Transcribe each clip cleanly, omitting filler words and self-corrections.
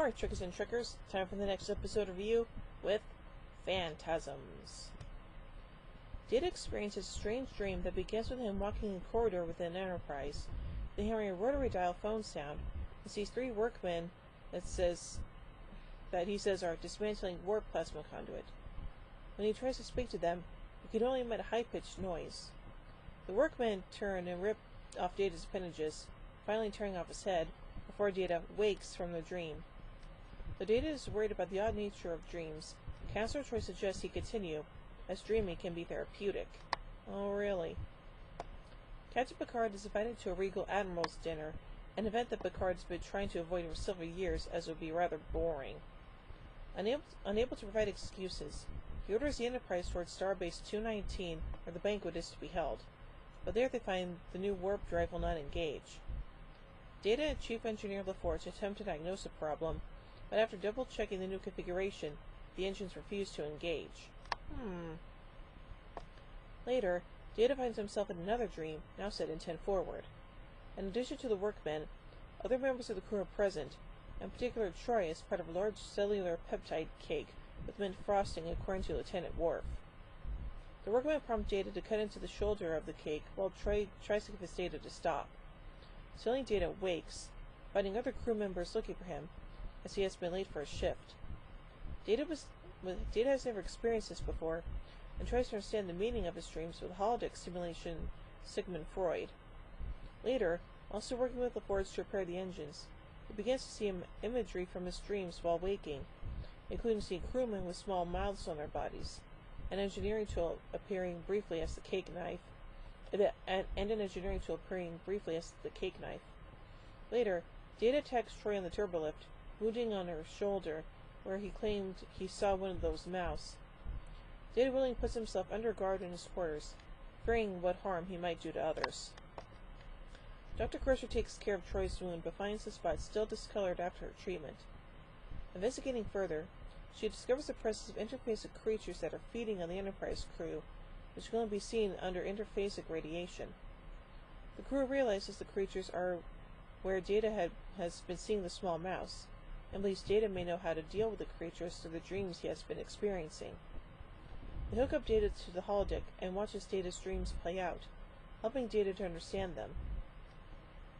Alright, trickers and trickers, time for the next episode review with Phantasms. Data experiences a strange dream that begins with him walking in a corridor within Enterprise, then hearing a rotary dial phone sound, and sees three workmen that he says are dismantling warp plasma conduit. When he tries to speak to them, he can only emit a high-pitched noise. The workmen turn and rip off Data's appendages, finally tearing off his head, before Data wakes from the dream. Though Data is worried about the odd nature of dreams, Counselor Troy suggests he continue, as dreaming can be therapeutic. Oh, really? Captain Picard is invited to a regal admiral's dinner, an event that Picard has been trying to avoid for several years, as it would be rather boring. Unable to provide excuses, he orders the Enterprise towards Starbase 219, where the banquet is to be held, but there they find the new warp drive will not engage. Data and Chief Engineer LaForge attempt to diagnose the problem, but after double-checking the new configuration, the engines refuse to engage. Later, Data finds himself in another dream, now set in 10 forward. In addition to the workmen, other members of the crew are present, in particular Troy is part of a large cellular peptide cake with mint frosting according to Lieutenant Worf. The workmen prompt Data to cut into the shoulder of the cake while Troy tries to convince Data to stop. Suddenly Data wakes, finding other crew members looking for him, as he has been late for a shift. Data has never experienced this before, and tries to understand the meaning of his dreams with holodeck simulation Sigmund Freud. Later, also working with LaForge to repair the engines, he begins to see imagery from his dreams while waking, including seeing crewmen with small mouths on their bodies, an engineering tool appearing briefly as the cake knife, and an engineering tool appearing briefly as the cake knife. Later, Data attacks Troy on the turbolift, wounding on her shoulder, where he claimed he saw one of those mouths. Data willingly puts himself under guard in his quarters, fearing what harm he might do to others. Dr. Crusher takes care of Troy's wound, but finds the spot still discolored after her treatment. Investigating further, she discovers the presence of interphasic creatures that are feeding on the Enterprise crew, which can only be seen under interphasic radiation. The crew realizes the creatures are where Data has been seeing the small mouse, and believes Data may know how to deal with the creatures through the dreams he has been experiencing. They hook up Data to the holodeck and watches Data's dreams play out, helping Data to understand them.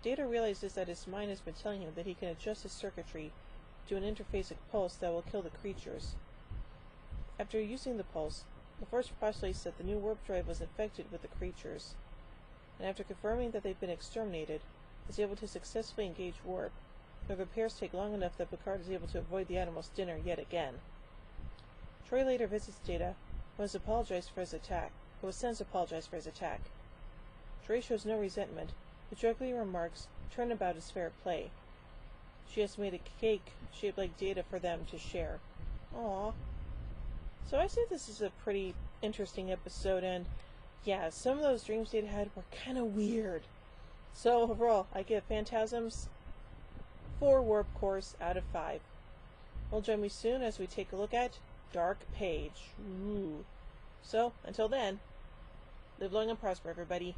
Data realizes that his mind has been telling him that he can adjust his circuitry to an interphasic pulse that will kill the creatures. After using the pulse, LaForge postulates that the new warp drive was infected with the creatures, and after confirming that they've been exterminated, is able to successfully engage warp. The repairs take long enough that Picard is able to avoid the Admiral's dinner yet again. Troy later visits Data, who has since apologized for his attack. Troy shows no resentment, but jokingly remarks, "Turnabout is fair play." She has made a cake shaped like Data for them to share. Aww. So I say this is a pretty interesting episode, and yeah, some of those dreams Data had were kind of weird. So overall, I give Phantasms 4 warp cores out of 5. Well, join me soon as we take a look at Dark Page. Ooh. So, until then, live long and prosper, everybody.